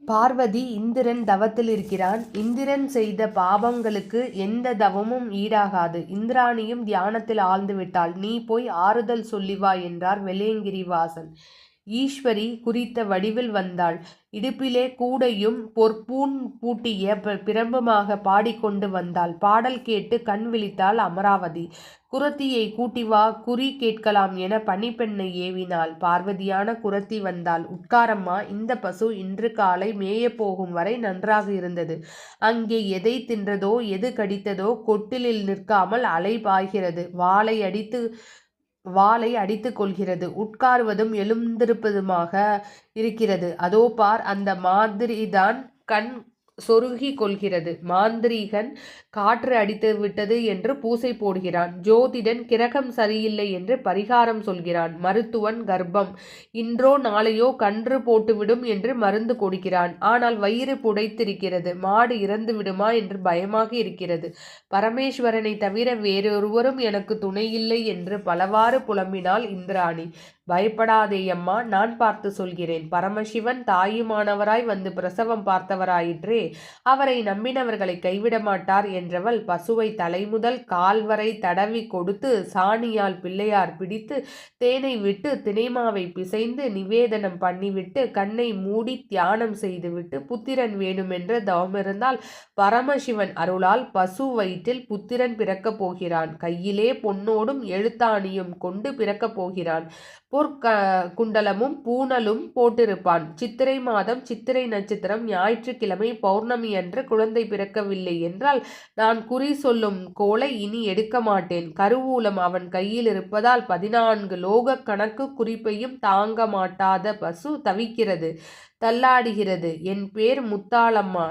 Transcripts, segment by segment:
பார்வதி இந்திரன் தவத்தில் இருக்கிறான். இந்திரன் செய்த பாவங்களுக்கு எந்த தவமும் ஈடாகாது. இந்திராணியும் தியானத்தில் ஆழ்ந்து விட்டாள். நீ போய் ஆறுதல் சொல்லி வா என்றார் வெள்ளையங்கிரிவாசன். ஈஸ்வரி குறித்த வடிவில் வந்தாள். இடுப்பிலே கூடையும் பொற்பூன் பூட்டிய பிரம்புமாக பாடிக்கொண்டு வந்தாள். பாடல் கேட்டு கண் விழித்தாள் அமராவதி. குரத்தியை கூட்டி வா, குறி கேட்கலாம் என பணிப்பெண்ணை ஏவினாள். பார்வதியான குரத்தி வந்தாள். உட்காரம்மா, இந்த பசு இன்று காலை மேய போகும் வரை நன்றாக இருந்தது. அங்கே எதை தின்றதோ எது கடித்ததோ கொட்டிலில் நிற்காமல் அலை பாய்கிறது. வாளை அடித்து கொள்கிறது. உட்காருவதும் எழுந்திருப்பதுமாக இருக்கிறது. அதோ பார், அந்த மாதிரிதான் கண் சொருகி கொள்கிறது. மாந்திரீகன் காற்று அடித்து விட்டது என்று பூசை போடுகிறான். ஜோதிடன் கிரகம் சரியில்லை என்று பரிகாரம் சொல்கிறான். மருத்துவன் கர்ப்பம் இன்றோ நாளையோ கன்று போட்டுவிடும் என்று மருந்து கொடுக்கிறான். ஆனால் வயிறு புடைத்திருக்கிறது. மாடு இறந்து விடுமா என்று பயமாக இருக்கிறது. பரமேஸ்வரனை தவிர வேறொருவரும் எனக்கு துணையில்லை என்று பலவாறு புலம்பினாள் இந்திராணி. பயப்படாதேயம்மா, நான் பார்த்து சொல்கிறேன். பரமசிவன் தாயுமானவராய் வந்து பிரசவம் பார்த்தவராயிற்றே, அவரை நம்பினவர்களை கைவிட மாட்டார் என்றவள் பசுவை தலைமுதல் கால் வரை தடவி கொடுத்து சாணியால் பிள்ளையார் பிடித்து தேனை விட்டு தினைமாவை பிசைந்து நிவேதனம் பண்ணிவிட்டு கண்ணை மூடி தியானம் செய்துவிட்டு புத்திரன் வேணுமென்று தவமிருந்தால் பரமசிவன் அருளால் பசு வயிற்றில் புத்திரன் பிறக்கப் போகிறான். கையிலே பொன்னோடும் எழுத்தாணியும் கொண்டு பிறக்கப் போகிறான். குண்டலமும் பூணலும் போட்டிருப்பான். சித்திரை மாதம் சித்திரை நட்சத்திரம் ஞாயிற்றுக்கிழமை பௌர்ணமி அன்று குழந்தை பிறக்கவில்லை என்றால் நான் குறி சொல்லும் கோலை இனி எடுக்க மாட்டேன். கருவூலம் அவன் கையில் இருப்பதால் 14 லோக கணக்கு குறிப்பையும் தாங்க மாட்டாத பசு தவிக்கிறது, தள்ளாடுகிறது. என் பேர் முத்தாளம்மா,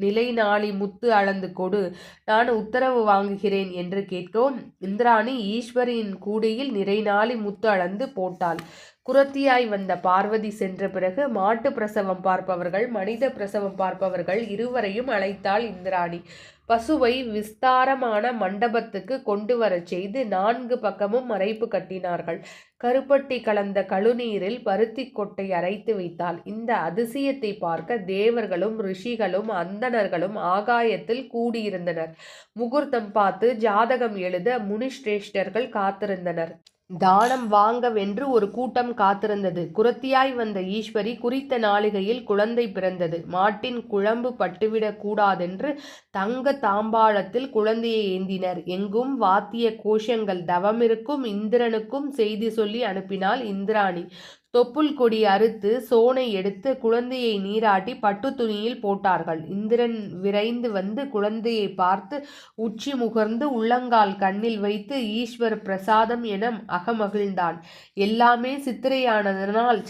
நிலை நாளி முத்து அளந்து கொடு, நான் உத்தரவு வாங்குகிறேன் என்று கேட்கவும் இந்திராணி ஈஸ்வரியின் கூடையில் நிறைநாளி முத்து அளந்து போட்டாள். குரத்தியாய் வந்த பார்வதி சென்ற பிறகு மாட்டு பிரசவம் பார்ப்பவர்கள், மனித பிரசவம் பார்ப்பவர்கள் இருவரையும் அழைத்தாள் இந்திராணி. பசுவை விஸ்தாரமான மண்டபத்துக்கு கொண்டு வரச் செய்து 4 பக்கமும் மறைப்பு கட்டினார்கள். கருப்பட்டி கலந்த கழுநீரில் பருத்தி கொட்டை அரைத்து வைத்தாள். இந்த அதிசயத்தை பார்க்க தேவர்களும் ரிஷிகளும் அந்தணர்களும் ஆகாயத்தில் கூடியிருந்தனர். முகூர்த்தம் பார்த்து ஜாதகம் எழுத முனிஷ்ரேஷ்டர்கள் காத்திருந்தனர். தானம் வாங்கவென்று ஒரு கூட்டம் காத்திருந்தது. குரத்தியாய் வந்த ஈஸ்வரி குறித்த நாளிகையில் குழந்தை பிறந்தது. மாட்டின் குழம்பு பட்டுவிடக் கூடாதென்று தங்க தாம்பாளத்தில் குழந்தையை ஏந்தினர். எங்கும் வாத்திய கோஷங்கள். தவமிருக்கும் இந்திரனுக்கும் செய்தி சொல்லி அனுப்பினாள் இந்திராணி. தொப்புள் கொடி அறுத்து சோனை எடுத்து குழந்தையை நீராட்டி பட்டு துணியில் போட்டார்கள். இந்திரன் விரைந்து வந்து குழந்தையை பார்த்து உச்சி முகர்ந்து உள்ளங்கால் கண்ணில் வைத்து ஈஸ்வர பிரசாதம் என அகமகிழ்ந்தான். எல்லாமே சித்திரையானதனால்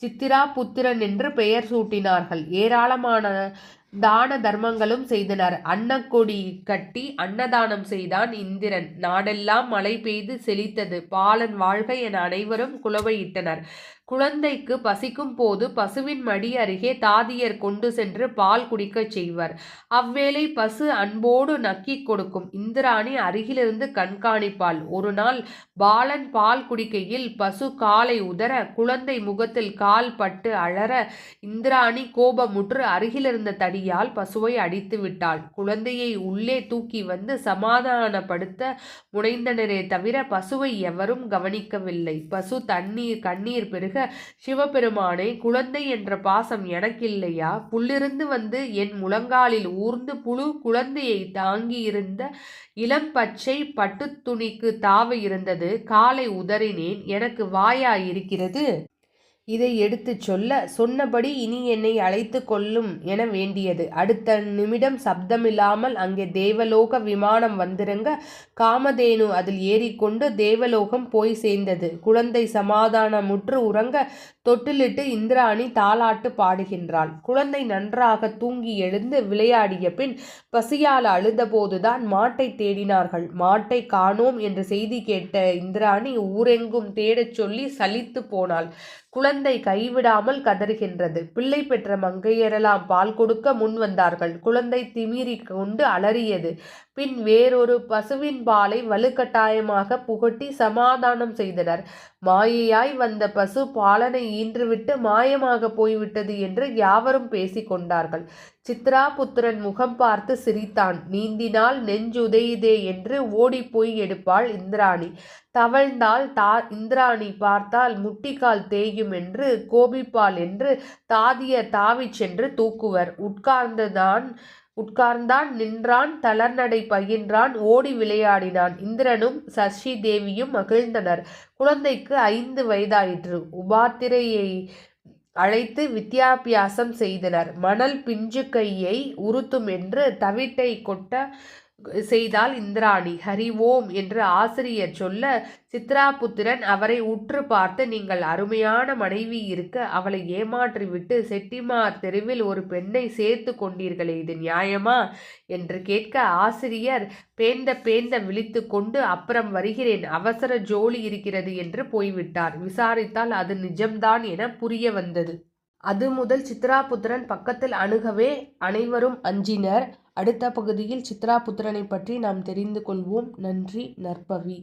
சித்திரா புத்திரன் என்று பெயர் சூட்டினார்கள். ஏராளமான தான தர்மங்களும் செய்தனர். அன்னக்கொடி கட்டி அன்னதானம் செய்தான் இந்திரன். நாடெல்லாம் மழை பெய்து செழித்தது. பாலன் வாழ்க என அனைவரும் குலவையிட்டனர். குழந்தைக்கு பசிக்கும் போது பசுவின் மடி அருகே தாதியர் கொண்டு சென்று பால் குடிக்கச் செய்வர். அவ்வேளை பசு அன்போடு நக்கி கொடுக்கும். இந்திராணி அருகிலிருந்து கண்காணிப்பாள். ஒரு நாள் பாலன் பால் குடிக்கையில் பசு காலை உதற குழந்தை முகத்தில் கால் பட்டு அழற இந்திராணி கோபமுற்று அருகிலிருந்த தடியால் பசுவை அடித்து விட்டாள். குழந்தையை உள்ளே தூக்கி வந்து சமாதானப்படுத்த முனைந்தனரே தவிர பசுவை எவரும் கவனிக்கவில்லை. பசு கண்ணீர் பெருக சிவபெருமானே, குழந்தை என்ற பாசம் எனக்கில்லையா? புல்லிருந்து வந்து என் முழங்காலில் ஊர்ந்து புழு குழந்தையை தாங்கியிருந்த இளம் பச்சை பட்டு துணிக்கு தாவ இருந்தது. காலை உதறினேன். எனக்கு வாயா இருக்கிறது? இதை எடுத்து சொன்னபடி இனி என்னை அழைத்து கொள்ளும் என வேண்டியது. அடுத்த நிமிடம் சப்தமில்லாமல் அங்கே தேவலோக விமானம் வந்திறங்க காமதேனு அதில் ஏறிக்கொண்டு தேவலோகம் போய் சேர்ந்தது. குழந்தை சமாதானமுற்று உறங்க தொட்டிலிட்டு இந்திராணி தாலாட்டு பாடுகின்றாள். குழந்தை நன்றாக தூங்கி எழுந்து விளையாடிய பின் பசியால் அழுதபோதுதான் மாட்டை தேடினார்கள். மாட்டை காணோம் என்ற செய்தி கேட்ட இந்திராணி ஊரெங்கும் தேடச் சொல்லி சலித்து போனாள். குழந்தை கைவிடாமல் கதறுகின்றது. பிள்ளை பெற்ற மங்கையரெல்லாம் பால் கொடுக்க முன் வந்தார்கள். குழந்தை திமிரி கொண்டு அலறியது. பின் வேறொரு பசுவின் பாலை வலுக்கட்டாயமாக புகட்டி சமாதானம் செய்தனர். மாயையாய் வந்த பசு பாலனை ஈன்றுவிட்டு மாயமாக போய்விட்டது என்று யாவரும் பேசிக்கொண்டார்கள். சித்ராபுத்திரன் முகம் பார்த்து சிரித்தான். நீந்தினால் நெஞ்சுதையுதே என்று ஓடிப்போய் எடுப்பாள் இந்திராணி. தவழ்ந்தால் இந்திராணி பார்த்தால் முட்டிக்கால் தேயும் என்று கோபிப்பாள் என்று தாதியர் தாவிச் சென்று தூக்குவர். உட்கார்ந்தான் நின்றான் தளர்நடை பயின்றான் ஓடி விளையாடினான். இந்திரனும் சசி தேவியும் மகிழ்ந்தனர். குழந்தைக்கு 5 வயதாயிற்று. உபாத்திரையை அழைத்து வித்யாபியாசம் செய்தனர். மணல் பிஞ்சு கையை உறுத்தும் என்று தவிட்டை கொட்ட செய்தால் இந்திராணி. ஹரி ஓம் என்று ஆசிரியர் சொல்ல சித்ராபுத்திரன் அவரை உற்று பார்த்து, நீங்கள் அருமையான மனைவி இருக்க அவளை ஏமாற்றிவிட்டு செட்டிமார் தெருவில் ஒரு பெண்ணை சேர்த்து கொண்டீர்களே, இது நியாயமா என்று கேட்க ஆசிரியர் பேந்த விழித்து கொண்டு அப்புறம் வருகிறேன், அவசர ஜோலி இருக்கிறது என்று போய்விட்டார். விசாரித்தால் அது நிஜம்தான் என புரிய வந்தது. அது முதல் சித்ராபுத்திரன் பக்கத்தில் அணுகவே அனைவரும் அஞ்சினர். அடுத்த பகுதியில் சித்ராபுத்திரனை பற்றி நாம் தெரிந்து கொள்வோம். நன்றி. நற்பவி.